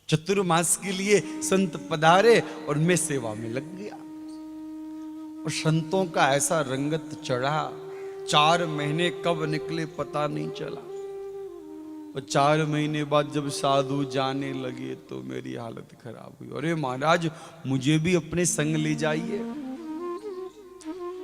चतुर्मास के लिए संत पधारे और मैं सेवा में लग गया। और संतों का ऐसा रंगत चढ़ा, 4 महीने कब निकले पता नहीं चला। और 4 महीने बाद जब साधु जाने लगे तो मेरी हालत खराब हुई। अरे महाराज मुझे भी अपने संग ले जाइए।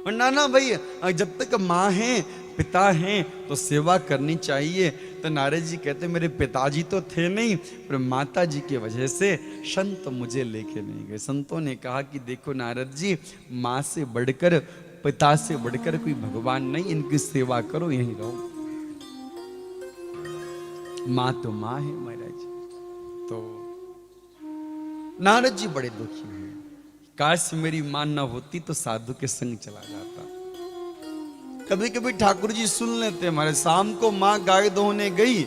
और ना भाई, जब तक माँ है पिता हैं तो सेवा करनी चाहिए। तो नारद जी कहते मेरे पिताजी तो थे नहीं, पर माता जी की वजह से संत मुझे लेके नहीं गए। संतों ने कहा कि देखो नारद जी, माँ से बढ़कर पिता से बढ़कर कोई भगवान नहीं, इनकी सेवा करो, यहीं रहो। माँ तो माँ है महाराज। तो नारद जी बड़े दुखी हुए, काश मेरी मां न होती तो साधु के संग चला जाता। कभी कभी ठाकुर जी सुन लेते हमारे, शाम को मां गाय दोहने गई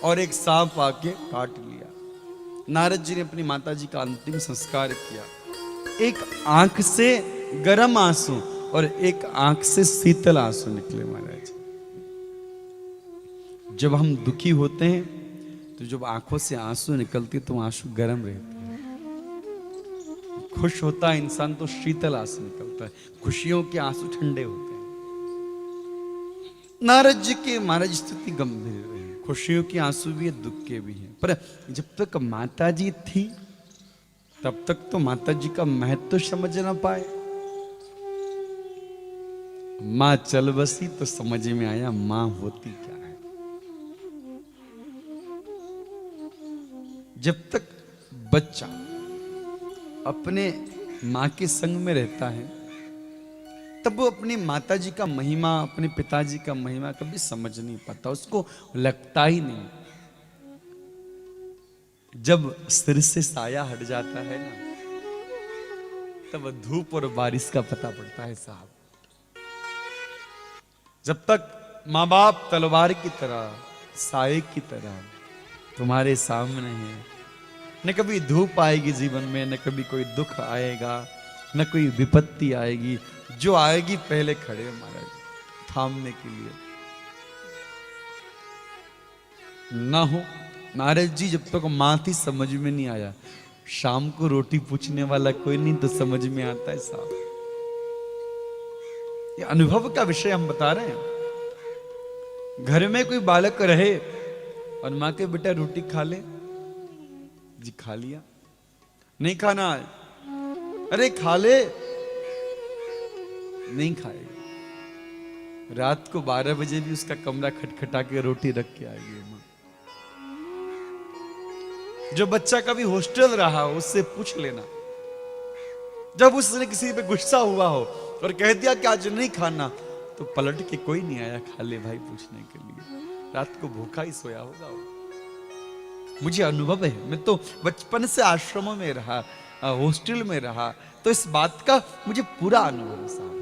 और एक सांप आके काट लिया। नारद जी ने अपनी माता जी का अंतिम संस्कार किया। एक आंख से गर्म आंसू और एक आंख से शीतल आंसू निकले महाराज। जब हम दुखी होते हैं तो जब आंखों से आंसू निकलते तो आंसू गर्म रहते हैं। खुश होता है इंसान तो शीतल आंसू निकलता है, खुशियों के आंसू ठंडे होते हैं। नारद जी के महाराज स्थिति गंभीर रही, खुशियों के आंसू भी है, दुख के भी हैं। पर जब तक माता जी थी तब तक तो माता जी का महत्व समझ ना पाए। मां चल बसी तो समझ में आया मां होती क्या है। जब तक बच्चा अपने मां के संग में रहता है तब वो अपनी माता जी का महिमा, अपने पिताजी का महिमा कभी समझ नहीं पाता, उसको लगता ही नहीं। जब सिर से साया हट जाता है ना, तब धूप और बारिश का पता पड़ता है साहब। जब तक माँ बाप तलवार की तरह, साये की तरह तुम्हारे सामने हैं, न कभी धूप आएगी जीवन में, न कभी कोई दुख आएगा, न कोई विपत्ति आएगी। जो आएगी पहले खड़े महाराज थामने के लिए। ना हो नारद जी, जब तक मां थी समझ में नहीं आया। शाम को रोटी पूछने वाला कोई नहीं तो समझ में आता है साहब। ये अनुभव का विषय हम बता रहे हैं। घर में कोई बालक रहे और मां के बेटा रोटी खा ले, जी खा लिया, नहीं खाना, अरे खा ले, नहीं खाएगा। रात को 12 बजे भी उसका कमरा खटखटा के रोटी रख के आएगी मां। जो बच्चा कभी हॉस्टल रहा हो उससे पूछ लेना, जब उसने किसी पे गुस्सा हुआ हो और कह दिया कि आज नहीं खाना, तो पलट के कोई नहीं आया खा ले भाई पूछने के लिए। रात को भूखा ही सोया होगा वो। मुझे अनुभव है, मैं तो बचपन से आश्रमों में रहा, हॉस्टल में रहा, तो इस बात का मुझे पूरा अनुभव है साहब।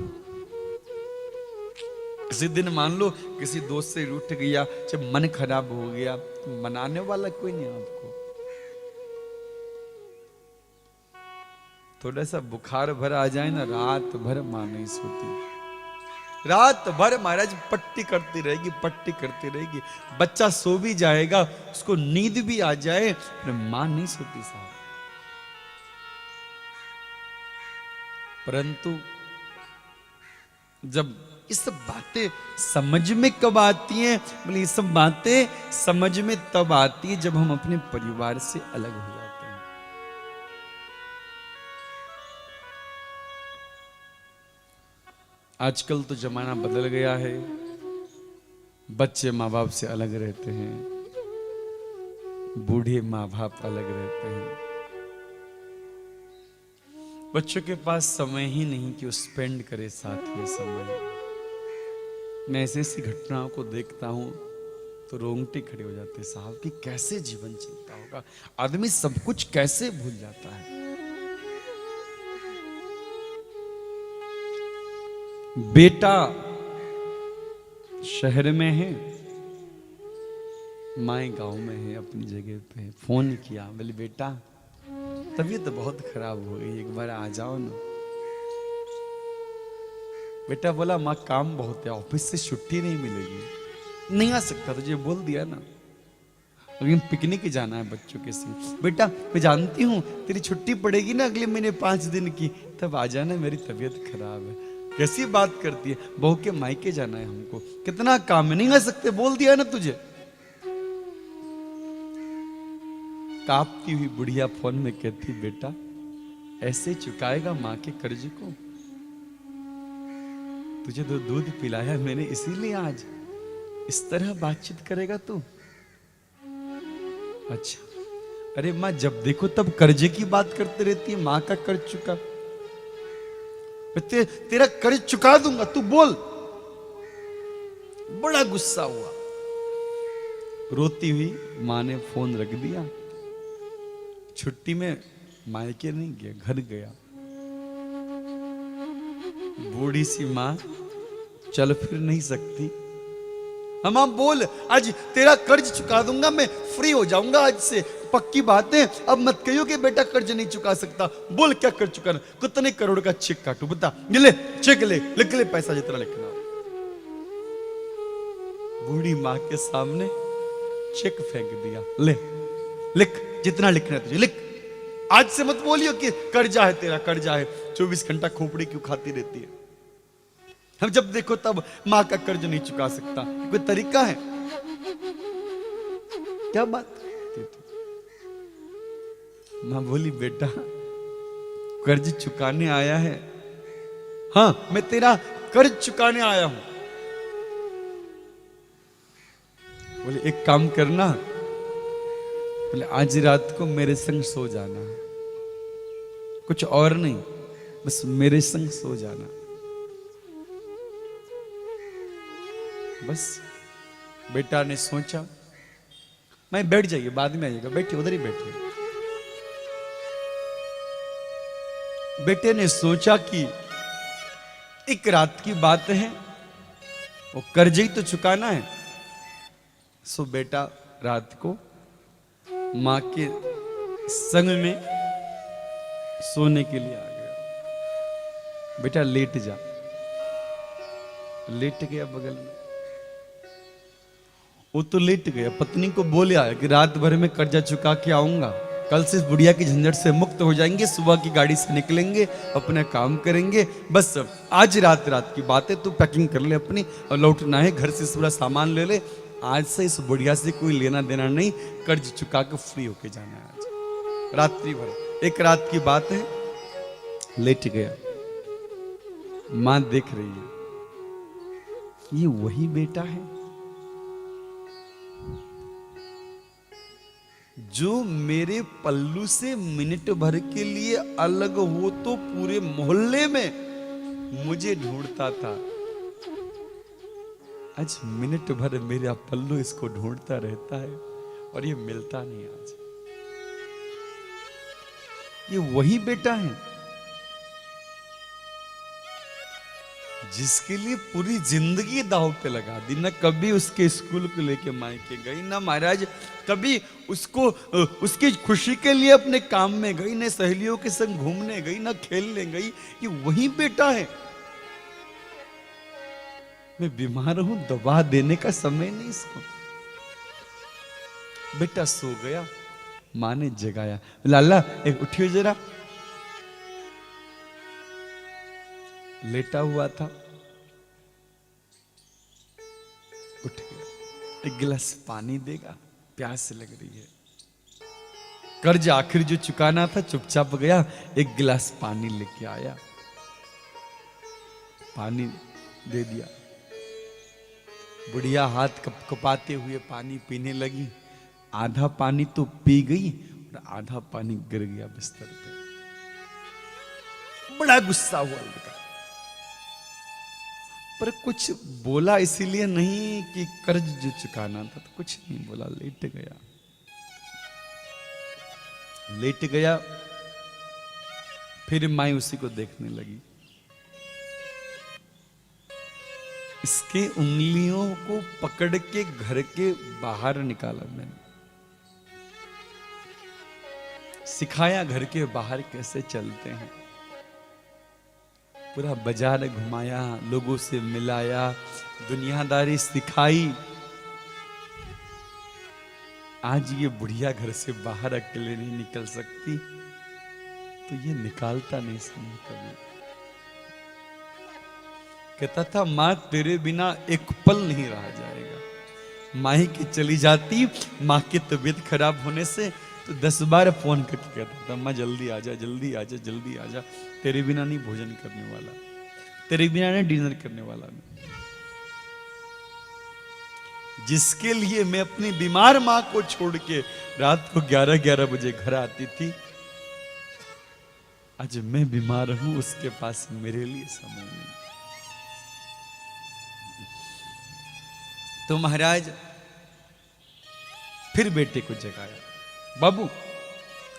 किसी दिन मान लो किसी दोस्त से रूठ गया, जब मन खराब हो गया, तो मनाने वाला कोई नहीं आपको। थोड़ा सा बुखार भर आ जाए ना, रात भर मां नहीं सोती। रात भर महाराज पट्टी करती रहेगी, पट्टी करती रहेगी। बच्चा सो भी जाएगा, उसको नींद भी आ जाए, पर मां नहीं सोती साहब। परंतु जब ये सब बातें समझ में कब आती हैं, बोले ये सब बातें समझ में तब आती है जब हम अपने परिवार से अलग हो जाते हैं। आजकल तो जमाना बदल गया है, बच्चे माँ बाप से अलग रहते हैं, बूढ़े माँ बाप अलग रहते हैं। बच्चों के पास समय ही नहीं कि वो स्पेंड करे साथ में समय। मैं ऐसी ऐसी घटनाओं को देखता हूं तो रोंगटे खड़े हो जाते साहब कि कैसे जीवन चलता होगा, आदमी सब कुछ कैसे भूल जाता है। बेटा शहर में है, माए गांव में है, अपनी जगह पे है। फोन किया, बोले बेटा तबीयत तो बहुत खराब हो गई, एक बार आ जाओ ना। बेटा बोला माँ काम बहुत है, ऑफिस से छुट्टी नहीं मिलेगी, नहीं आ सकता, तुझे बोल दिया ना। अभी पिकनिक जाना है बच्चों के संग। बेटा मैं जानती हूँ तेरी छुट्टी पड़ेगी ना अगले महीने 5 दिन की, तब आ जाना, मेरी तबीयत खराब है। कैसी बात करती है, बहू के मायके जाना है हमको, कितना काम है, नहीं आ सकते, बोल दिया ना तुझे। कांपती हुई बुढ़िया फोन में कहती, बेटा ऐसे चुकाएगा माँ के कर्ज को? तुझे तो दूध पिलाया मैंने इसीलिए आज इस तरह बातचीत करेगा तू? अच्छा, अरे माँ जब देखो तब कर्जे की बात करते रहती है, माँ का कर्ज चुका। तेरा कर्ज चुका दूंगा, तू बोल। बड़ा गुस्सा हुआ, रोती हुई माँ ने फोन रख दिया। छुट्टी में मायके नहीं गया, घर गया। बूढ़ी सी माँ चल फिर नहीं सकती। हम बोल, आज तेरा कर्ज चुका दूंगा, मैं फ्री हो जाऊंगा आज से, पक्की बात है। अब मत कहियो कि बेटा कर्ज नहीं चुका सकता। बोल क्या कर्ज चुकाना, कितने करोड़ का चेक काटू बता, ये ले चेक, ले लिख ले पैसा जितना लिखना। बूढ़ी माँ के सामने चेक फेंक दिया, ले लिख जितना लिखना है तुझे, लिख। आज से मत बोलियो कि कर्जा है, तेरा कर्जा है, 24 घंटा खोपड़ी क्यों खाती रहती है। हम जब देखो तब मां का कर्ज नहीं चुका सकता, कोई तरीका है? क्या बात करती तू? मां बोली, बेटा कर्ज चुकाने आया है? हाँ मैं तेरा कर्ज चुकाने आया हूं। बोले एक काम करना, बोले आज रात को मेरे संग सो जाना, कुछ और नहीं, बस मेरे संग सो जाना। बस बेटा ने सोचा, मैं बैठ जाइए बाद में आइएगा, बैठिए उधर ही बैठिए। बेटे ने सोचा कि एक रात की बात है, वो कर्ज ही तो चुकाना है। सो बेटा रात को मां के संग में सोने के लिए आ गया। बेटा लेट जा, लेट गया बगल में। वो तो लेट गया, पत्नी को बोले आया कि रात भर में कर्जा चुका के आऊंगा, कल से इस बुढ़िया की झंझट से मुक्त हो जाएंगे, सुबह की गाड़ी से निकलेंगे, अपना काम करेंगे। बस आज रात की बात है, तू पैकिंग कर ले अपनी, और लौटना है घर से पूरा सामान ले ले। आज से इस बुढ़िया से कोई लेना देना नहीं, कर्ज चुका के फ्री होके जाना है आज रात्रि भर। एक रात की बात है, लेट गया। मां देख रही है, ये वही बेटा है जो मेरे पल्लू से मिनट भर के लिए अलग हो तो पूरे मोहल्ले में मुझे ढूंढता था। आज मिनट भर मेरा पल्लू इसको ढूंढता रहता है और ये मिलता नहीं। आज ये वही बेटा है जिसके लिए पूरी जिंदगी दांव पे लगा दी। ना कभी उसके स्कूल को लेके मायके गई, ना महाराज कभी उसको उसकी खुशी के लिए अपने काम में गई, ना सहेलियों के संग घूमने गई, ना खेलने गई। ये वही बेटा है। मैं बीमार हूं, दवा देने का समय नहीं इसको। बेटा सो गया, मां ने जगाया, लाला एक उठियो जरा। लेटा हुआ था, उठ गया। एक गिलास पानी देगा, प्यास लग रही है। कर्ज आखिर जो चुकाना था चुपचाप गया, एक गिलास पानी लेके आया, पानी दे दिया। बुढ़िया हाथ कपकपाते हुए पानी पीने लगी। आधा पानी तो पी गई और आधा पानी गिर गया बिस्तर पे। बड़ा गुस्सा हुआ लड़का, पर कुछ बोला इसीलिए नहीं कि कर्ज जो चुकाना था, तो कुछ नहीं बोला, लेट गया। लेट गया, फिर माई उसी को देखने लगी। इसके उंगलियों को पकड़ के घर के बाहर निकाला मैंने, सिखाया घर के बाहर कैसे चलते हैं। पूरा बाजार घुमाया, लोगों से मिलाया, दुनियादारी सिखाई। आज ये बुढ़िया घर से बाहर अकेले नहीं निकल सकती, तो ये निकालता नहीं समय कभी। कहता था मां तेरे बिना एक पल नहीं रहा जाएगा। माँ ही की चली जाती, माँ की तबीयत खराब होने से तो 10 बार फोन करके कहता था माँ जल्दी आ जा, जल्दी आ जा, जल्दी आ जा, तेरे बिना नहीं भोजन करने वाला, तेरे बिना नहीं डिनर करने वाला मैं। जिसके लिए मैं अपनी बीमार मां को छोड़ के रात को 11-11 बजे घर आती थी, आज मैं बीमार हूं, उसके पास मेरे लिए समय नहीं। तो महाराज फिर बेटे को जगाया, बाबू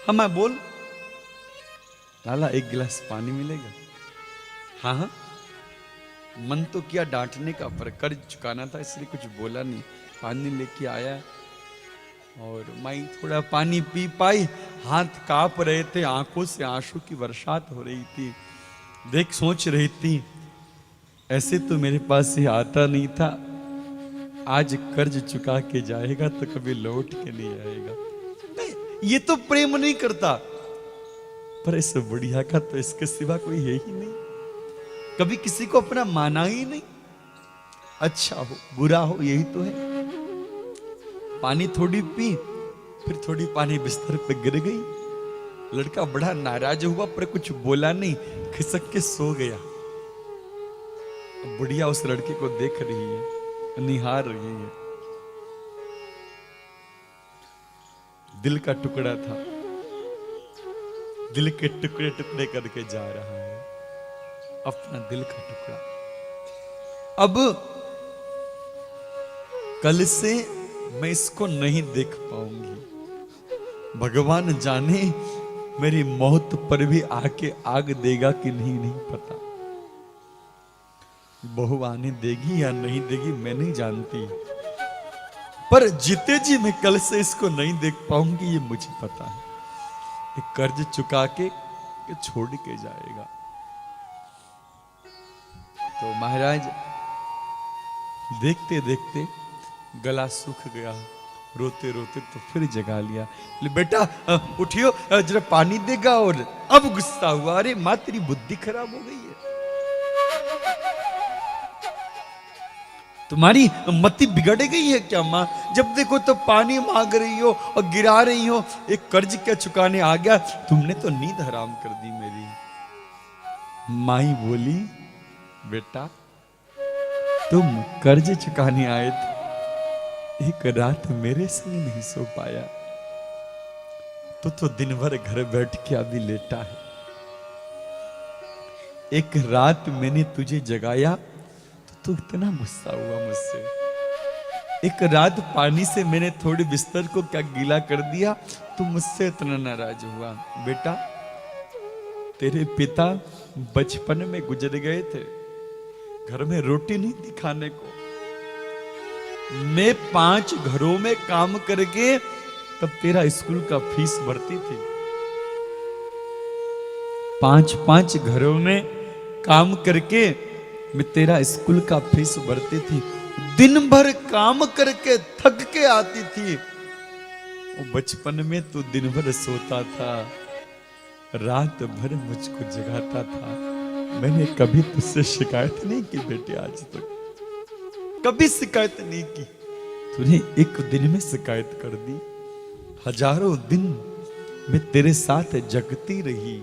हाँ मैं बोल। लाला एक गिलास पानी मिलेगा? हाँ हाँ। मन तो किया डांटने का, पर कर्ज चुकाना था इसलिए कुछ बोला नहीं। पानी लेके आया और माई थोड़ा पानी पी पाई, हाथ कांप रहे थे, आंखों से आंसू की बरसात हो रही थी। देख सोच रही थी ऐसे तो मेरे पास से आता नहीं था, आज कर्ज चुका के जाएगा तो कभी लौट के नहीं आएगा। नहीं, ये तो प्रेम नहीं करता, पर इस बुढ़िया का तो इसके सिवा कोई है ही नहीं। कभी किसी को अपना माना ही नहीं। अच्छा हो बुरा हो यही तो है। पानी थोड़ी पी, फिर थोड़ी पानी बिस्तर पे गिर गई। लड़का बड़ा नाराज हुआ पर कुछ बोला नहीं, खिसक के सो गया। बुढ़िया उस लड़के को देख रही है, निहार रही है। दिल का टुकड़ा था, दिल के टुकड़े टुकड़े करके जा रहा है, अपना दिल का टुकड़ा। अब कल से मैं इसको नहीं देख पाऊंगी। भगवान जाने मेरी मौत पर भी आके आग देगा कि नहीं पता। बहू आने देगी या नहीं देगी मैं नहीं जानती, पर जीते जी मैं कल से इसको नहीं देख पाऊंगी ये मुझे पता है। ये कर्ज चुका के छोड़ के जाएगा। तो महाराज देखते देखते गला सूख गया, रोते रोते तो फिर जगा लिया। बेटा उठियो जरा पानी देगा। और अब गुस्सा हुआ, अरे माँ तेरी बुद्धि खराब हो गई है, तुम्हारी मति बिगड़ गई है क्या माँ? जब देखो तो पानी मांग रही हो और गिरा रही हो, एक कर्ज क्या चुकाने आ गया? तुमने तो नींद हराम कर दी मेरी। माई बोली बेटा तुम कर्ज चुकाने आए थे, एक रात मेरे संग नहीं सो पाया, तो दिन भर घर बैठ के अभी लेटा है। एक रात मैंने तुझे जगाया तो तू इतना गुस्सा हुआ मुझसे। एक रात पानी से मैंने थोड़े बिस्तर को क्या गीला कर दिया, तू मुझसे इतना नाराज हुआ। बेटा तेरे पिता बचपन में गुजर गए थे, घर में रोटी नहीं थी खाने को। मैं 5 घरों में काम करके तब तेरा स्कूल का फीस भरती थी। 5 घरों में काम करके मैं तेरा स्कूल का फीस भरती थी। दिन भर काम करके थक के आती थी। वो बचपन में तो दिन भर सोता था, रात भर मुझको जगाता था। मैंने कभी तुझसे शिकायत नहीं की बेटे, आज तक कभी शिकायत नहीं की। तूने एक दिन में शिकायत कर दी। हजारों दिन मैं तेरे साथ जगती रही,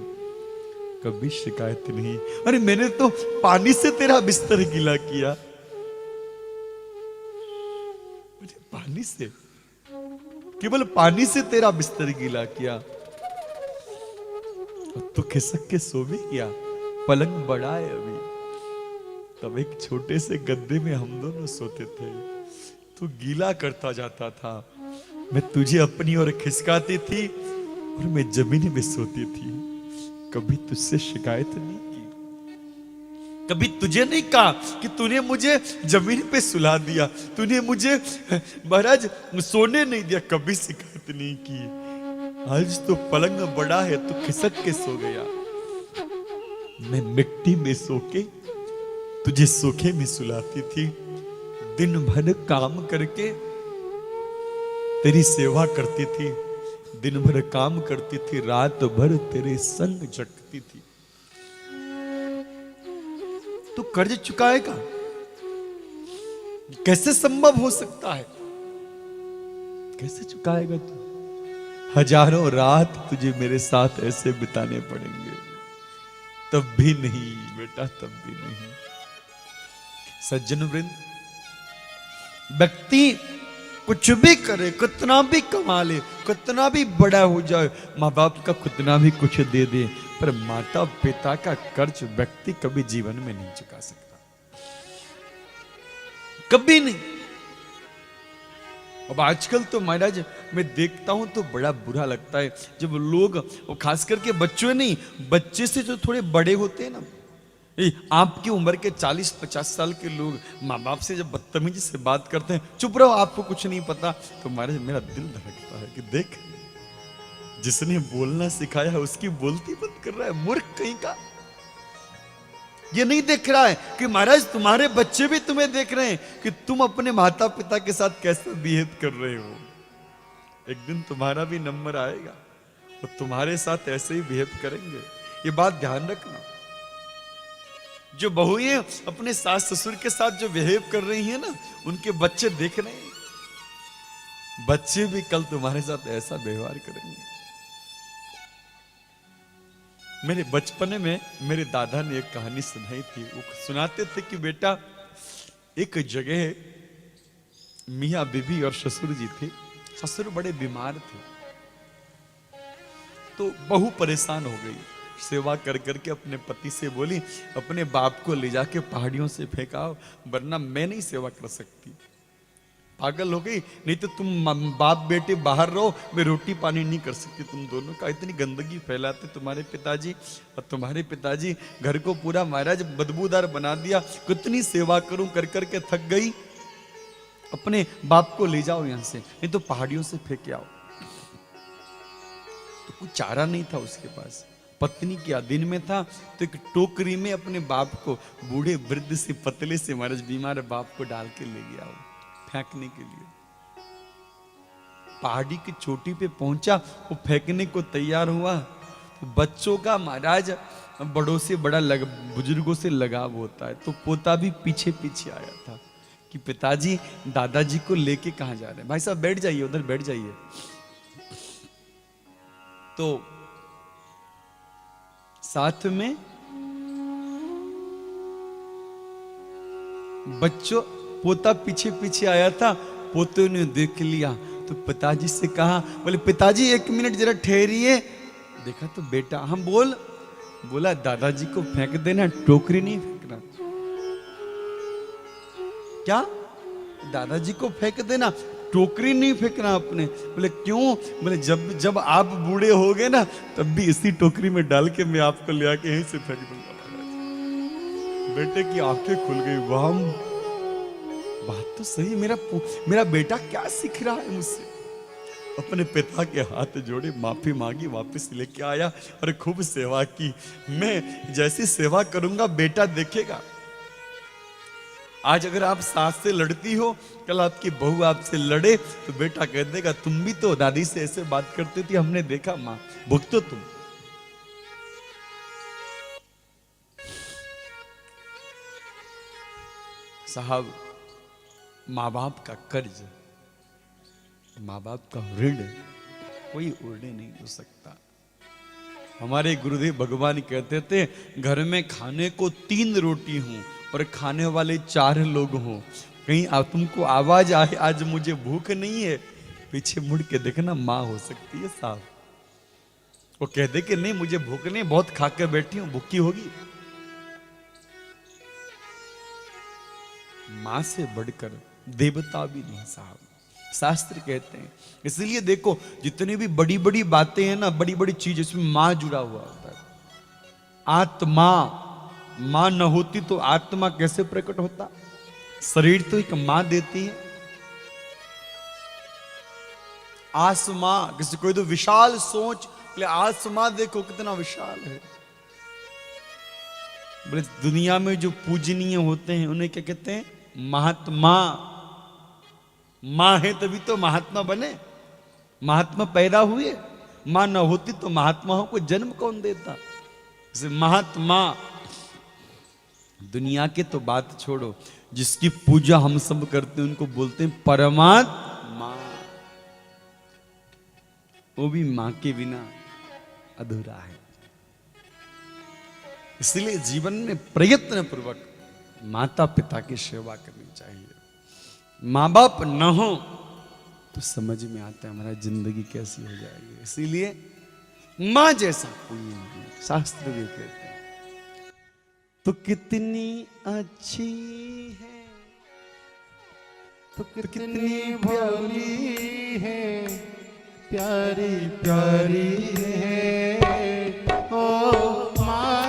कभी शिकायत नहीं। अरे मैंने तो पानी से तेरा बिस्तर गीला किया, पानी से, केवल पानी से तेरा बिस्तर गीला किया। तो खिसक के सो भी किया। पलंग बड़ा है अभी, तब एक छोटे से गद्दे में हम दोनों सोते थे। तू गीला करता जाता था, मैं तुझे अपनी ओर खिसकाती थी और मैं जमीन में सोती थी। कभी तुझसे शिकायत नहीं की। कभी तुझे नहीं कहा कि तूने मुझे जमीन पे सुला दिया, तूने मुझे महाराज सोने नहीं दिया। कभी शिकायत नहीं की। आज तो पलंग बड़ा है, तू खिसक के सो गया। मैं मिट्टी में सो के तुझे सोखे में सुलाती थी। दिन भर काम करके तेरी सेवा करती थी, दिन भर काम करती थी, रात भर तेरे संग जगती थी। तू कर्ज चुकाएगा? कैसे संभव हो सकता है? कैसे चुकाएगा तू? हजारों रात तुझे मेरे साथ ऐसे बिताने पड़ेंगे। तब भी नहीं बेटा, तब भी नहीं। सज्जन वृंद, व्यक्ति कुछ भी करे, कितना भी कमा ले, कितना भी बड़ा हो जाए, माँ बाप का कितना भी कुछ दे दे, पर माता पिता का कर्ज व्यक्ति कभी जीवन में नहीं चुका सकता, कभी नहीं। अब आजकल तो महाराज मैं देखता हूं तो बड़ा बुरा लगता है जब लोग, और खास करके बच्चों नहीं, बच्चे से जो थोड़े बड़े होते हैं ना, आपकी उम्र के 40-50 साल के लोग माँ बाप से जब बदतमीजी से बात करते हैं, चुप रहो आपको कुछ नहीं पता, तो महाराज मेरा दिल धड़कता है कि देख, जिसने बोलना सिखाया है उसकी बोलती बंद कर रहा है, मूर्ख कहीं का। ये नहीं देख रहा है कि महाराज तुम्हारे बच्चे भी तुम्हें देख रहे हैं कि तुम अपने माता पिता के साथ कैसे बिहेव कर रहे हो। एक दिन तुम्हारा भी नंबर आएगा और तुम्हारे साथ ऐसे ही बिहेव करेंगे, ये बात ध्यान रखना। जो बहुएं अपने सास ससुर के साथ जो बिहेव कर रही हैं ना, उनके बच्चे देख रहे हैं, बच्चे भी कल तुम्हारे साथ ऐसा व्यवहार करेंगे। मेरे बचपन में मेरे दादा ने एक कहानी सुनाई थी। वो सुनाते थे कि बेटा, एक जगह मियाँ बीबी और ससुर जी थे। ससुर बड़े बीमार थे, तो बहू परेशान हो गई, सेवा कर करके अपने पति से बोली, अपने बाप को ले जाके पहाड़ियों से फेंकाओ, वरना मैं नहीं सेवा कर सकती। पागल हो गई, नहीं तो तुम बाप बेटे बाहर रहो, मैं रोटी पानी नहीं कर सकती तुम दोनों का। इतनी गंदगी फैलाते तुम्हारे पिताजी, और तुम्हारे पिताजी घर को पूरा महाराज बदबूदार बना दिया। कितनी सेवा करूं, कर करके थक गई, अपने बाप को ले जाओ यहां से, नहीं तो पहाड़ियों से फेंक आओ। तो कुछ चारा नहीं था उसके पास, पत्नी क्या दिन में था, तो एक टोकरी में अपने बाप को, बूढ़े वृद्ध से पतले से महाराज बीमार बाप को डाल के ले गया वो फेंकने के लिए। पहाड़ी की चोटी पे पहुंचा, वो फेंकने को तैयार हुआ, तो बच्चों का महाराज बड़ों से बड़ा बुजुर्गों से लगाव होता है, तो पोता भी पीछे पीछे आया था कि पिताजी दादाजी को लेके कहां जा रहे हैं। भाई साहब बैठ जाइए, उधर बैठ जाइए। तो साथ में बच्चों, पोता पीछे पीछे आया था, पोते ने देख लिया तो पिताजी से कहा, बोले पिताजी 1 मिनट जरा ठहरिए। देखा तो बेटा, हम बोला दादाजी को फेंक देना, टोकरी नहीं फेंकना। क्या? दादाजी को फेंक देना, टोकरी नहीं फेंकना अपने। बोले क्यों? बोले जब आप बूढ़े हो गए ना, तब भी इसी टोकरी में डाल के मैं आपको ले आके यहीं से फेंक दूंगा। बेटे की आंखें खुल गई, वाह बात तो सही, मेरा बेटा क्या सीख रहा है मुझसे। अपने पिता के हाथ जोड़े, माफी मांगी, वापस लेके आया और खूब सेवा की। मैं जैसी सेवा करूंगा बेटा देखेगा। आज अगर आप सास से लड़ती हो, कल आपकी बहू आपसे लड़े, तो बेटा कह देगा तुम भी तो दादी से ऐसे बात करती थी, हमने देखा, मां भुगतो तुम। साहब, माँ बाप का कर्ज, माँ बाप का ऋण कोई उड़ने नहीं हो सकता। हमारे गुरुदेव भगवान कहते थे, घर में खाने को 3 रोटी हों और खाने वाले 4 लोग हों, कहीं तुमको आवाज आए आज मुझे भूख नहीं है, पीछे मुड़ के देखना, माँ हो सकती है साहब। वो कह दे कि नहीं मुझे भूख नहीं, बहुत खाकर बैठी हूं, भूखी होगी। मां से बढ़कर देवता भी नहीं साहब, शास्त्र कहते हैं। इसलिए देखो, जितनी भी बड़ी बड़ी बातें हैं ना, बड़ी बड़ी चीज, इसमें मां जुड़ा हुआ होता है। आत्मा, मां न होती तो आत्मा कैसे प्रकट होता? शरीर तो एक मां देती है। आसमां, किसी कोई तो विशाल सोच, बोले आसमां देखो कितना विशाल है। बोले दुनिया में जो पूजनीय होते हैं उन्हें क्या कहते हैं? महात्मा। मां है तभी तो महात्मा बने। महात्मा पैदा हुए, मां न होती तो महात्माओं को जन्म कौन देता। जैसे महात्मा, दुनिया के तो बात छोड़ो, जिसकी पूजा हम सब करते हैं उनको बोलते हैं परमात्मा। वो भी मां के बिना अधूरा है। इसलिए जीवन में प्रयत्न पूर्वक माता पिता की सेवा करनी चाहिए। माँ बाप न हो तो समझ में आता है हमारा जिंदगी कैसी हो जाएगी। इसीलिए माँ जैसा कोई नहीं, शास्त्र भी कहते हैं। तो कितनी अच्छी है, तो कितनी भोली है, प्यारी प्यारी है ओ माँ,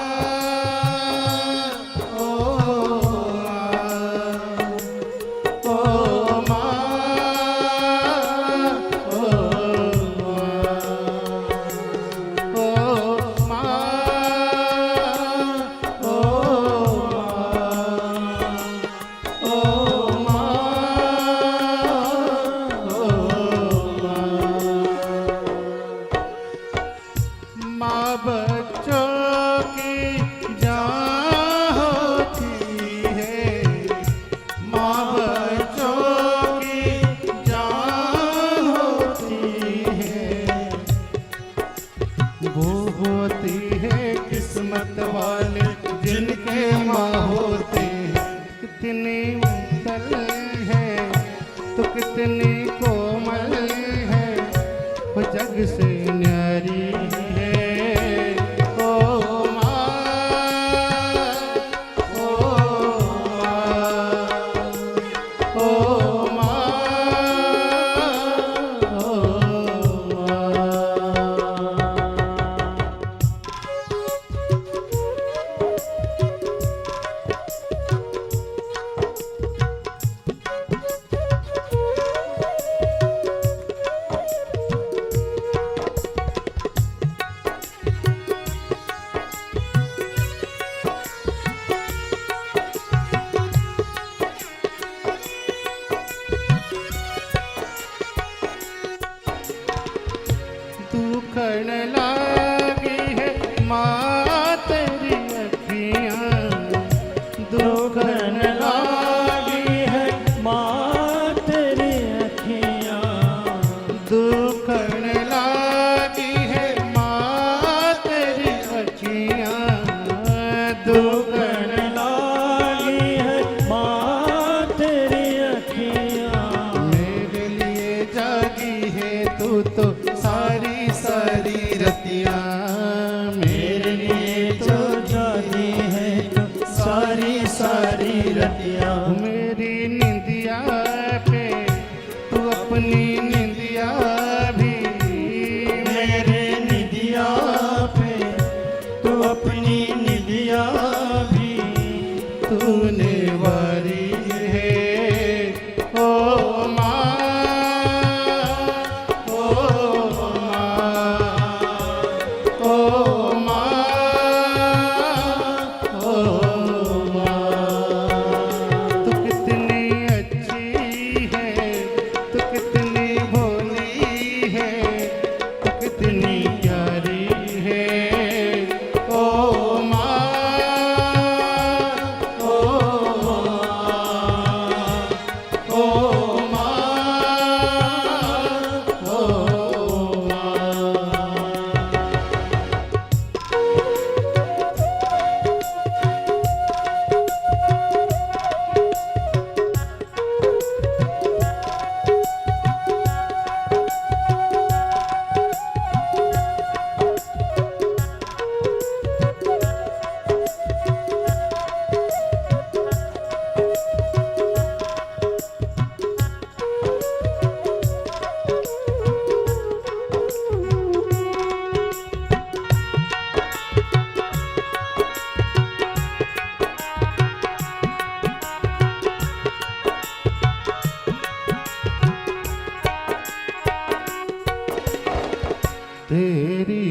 तेरी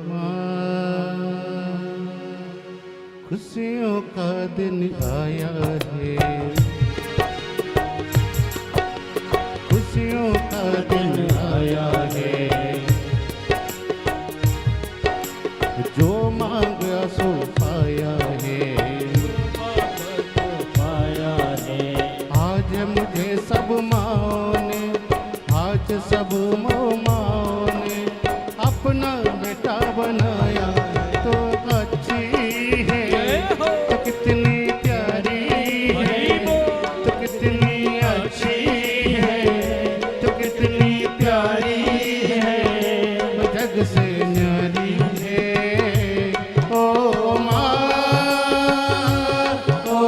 माँ, खुशियों का दिन आया है, खुशियों का दिन आया है, जो मांगा सो पाया है, आज मुझे सब माओ ने, आज सब माओ ने अपना बेटा बनाया तो अच्छी है, तो कितनी प्यारी है, तो कितनी अच्छी है, तो कितनी प्यारी है, तो जग से न्यारी है। ओ माँ, ओ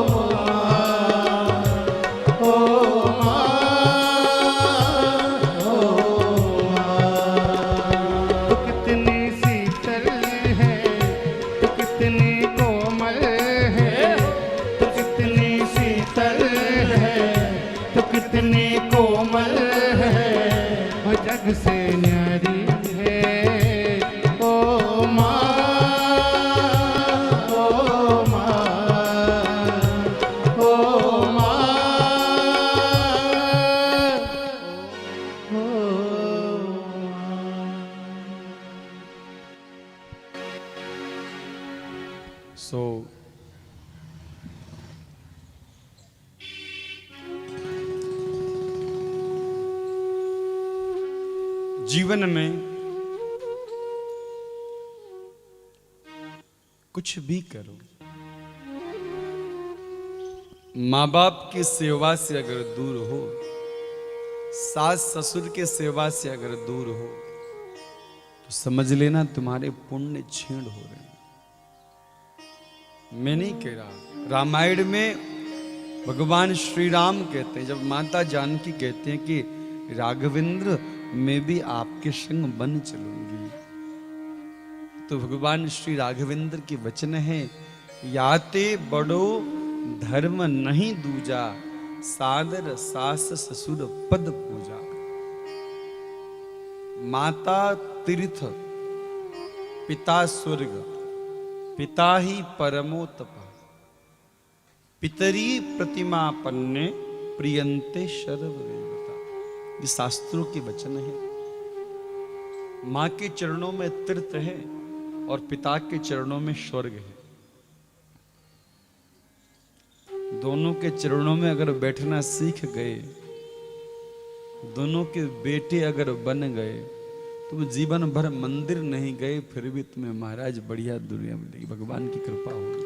माँ, ओ माँ, ओ माँ, तो कितनी शीतल है, तो कितनी कोमल है, तो कितनी शीतल है, तो कितनी कोमल है, वो जग से न्यारी है। ओ माँ, ओ माँ, ओ माँ, ओ माँ। सो जीवन में कुछ भी करो, माँ बाप की सेवा से अगर दूर हो, सास ससुर के सेवा से अगर दूर हो, तो समझ लेना तुम्हारे पुण्य क्षीण हो रहे हैं। मैं नहीं कह रहा, रामायण में भगवान श्री राम कहते हैं, जब माता जानकी कहते हैं कि राघवेंद्र मैं भी आपके संग बन चलूंगी, तो भगवान श्री राघवेंद्र के वचन है, याते बड़ो धर्म नहीं दूजा, सादर सास ससुर पद पूजा। माता तीर्थ, पिता स्वर्ग, पिता ही परमो तप, पितरी प्रतिमा पन्ने प्रियंते शर्व रेवता। ये शास्त्रों के वचन है। माँ के चरणों में तीर्थ है और पिता के चरणों में स्वर्ग है। दोनों के चरणों में अगर बैठना सीख गए, दोनों के बेटे अगर बन गए, तुम जीवन भर मंदिर नहीं गए फिर भी तुम्हें महाराज बढ़िया दुनिया मिलेगी, भगवान की कृपा होगी।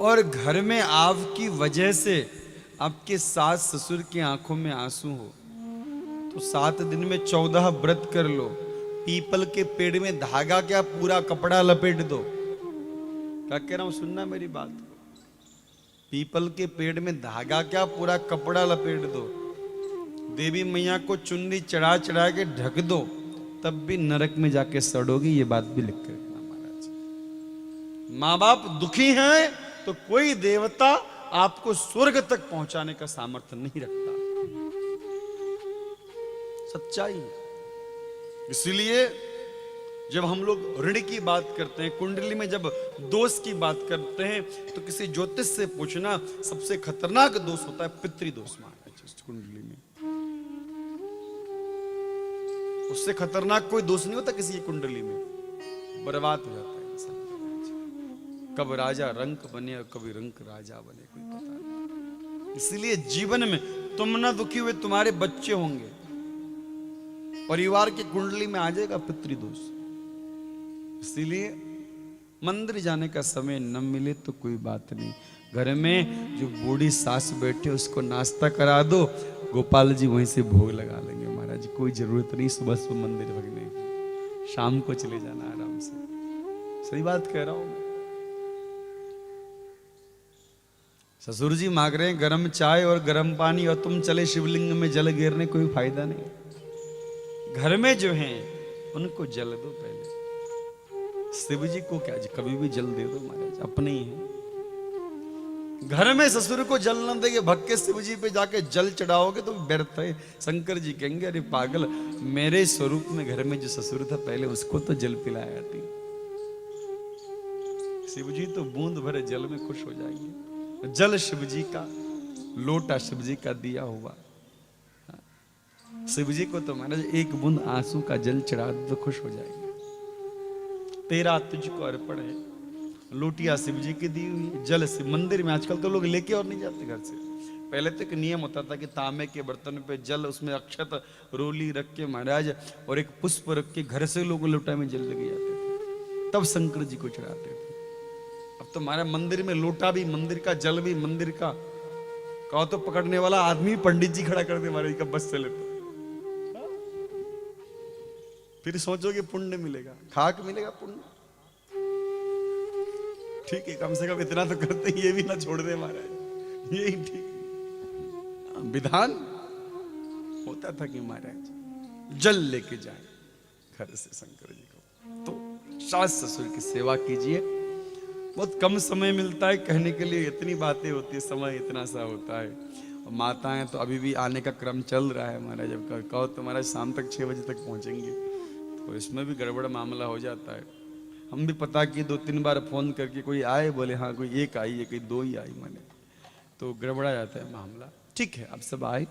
और घर में आपकी वजह से आपके सास ससुर की आंखों में आंसू हो, तो 7 दिन में 14 व्रत कर लो। पीपल के पेड़ में धागा क्या, पूरा कपड़ा लपेट दो। क्या कह रहा हूं, सुनना मेरी बात। पीपल के पेड़ में धागा क्या, पूरा कपड़ा लपेट दो। देवी मैया को चुन्नी चढ़ा चढ़ा के ढक दो, तब भी नरक में जाके सड़ोगी। ये बात भी लिख कर रखना महाराज। माँ बाप दुखी हैं तो कोई देवता आपको स्वर्ग तक पहुंचाने का सामर्थ्य नहीं रखता। सच्चाई। इसलिए जब हम लोग ऋण की बात करते हैं, कुंडली में जब दोष की बात करते हैं, तो किसी ज्योतिष से पूछना, सबसे खतरनाक दोष होता है पितृदोष महाराज कुंडली में। उससे खतरनाक कोई दोष नहीं होता किसी की कुंडली में। बर्बाद हो जाता है इंसान। कब राजा रंक बने और कभी रंक राजा बने, कोई पता नहीं। इसलिए जीवन में तुम ना दुखी हुए, तुम्हारे बच्चे होंगे, परिवार की कुंडली में आ जाएगा पितृदोष। इसीलिए मंदिर जाने का समय न मिले तो कोई बात नहीं, घर में जो बूढ़ी सास बैठे उसको नाश्ता करा दो, गोपाल जी वहीं से भोग लगा लेंगे महाराज। कोई जरूरत नहीं सुबह सुबह मंदिर भगने की, शाम को चले जाना आराम से। सही बात कह रहा हूं मैं। ससुर जी मांग रहे हैं गरम चाय और गरम पानी, और तुम चले शिवलिंग में जल गिरने, कोई फायदा नहीं। घर में जो हैं उनको जल दो पहले। शिव जी को क्या, कभी भी जल दे दो महाराज, अपने ही हैं। घर में ससुर को जल न देंगे, भक्के शिव जी पे जाके जल चढ़ाओगे तो व्यर्थ है। शंकर जी कहेंगे अरे पागल, मेरे स्वरूप में घर में जो ससुर था पहले उसको तो जल पिलाया थी। शिव जी तो बूंद भरे जल में खुश हो जाएंगे। जल शिव जी का, लोटा शिव जी का दिया हुआ। शिव जी को तो महाराज एक बूंद आंसू का जल चढ़ा दो तो खुश हो जाएंगे। तेरा तुझको अर्पण है, लोटिया शिव जी की दी हुई है, जल शिव मंदिर में आजकल तो लोग लेके और नहीं जाते घर से। पहले तो एक नियम होता था कि तांबे के बर्तन पे जल, उसमें अक्षत रोली रख के महाराज और एक पुष्प रख के घर से लोग लोटा में जल लेके जाते थे, तब शंकर जी को चढ़ाते थे। अब तो हमारे मंदिर में लोटा भी मंदिर का, जल भी मंदिर का, कहो तो पकड़ने वाला आदमी पंडित जी खड़ा कर दे महाराज का, बस चले तो फिर सोचोगे पुण्य मिलेगा, खाक मिलेगा पुण्य। ठीक है, कम से कम इतना तो करते हैं, ये भी ना छोड़ दे महाराज, यही ठीक विधान होता था कि महाराज जल लेके जाए घर से शंकर जी को। तो सास ससुर की सेवा कीजिए। बहुत कम समय मिलता है कहने के लिए, इतनी बातें होती है, समय इतना सा होता है। और माताएं तो अभी भी आने का क्रम चल रहा है महाराज। जब कहो तो महाराज शाम तक 6 बजे तक पहुंचेंगे, तो इसमें भी गड़बड़ मामला हो जाता है। हम भी पता किए 2-3 बार फोन करके, कोई आए, बोले हाँ कोई एक आई है, कोई 2 ही आई, मैंने तो गड़बड़ा जाता है मामला। ठीक है, अब सब आए।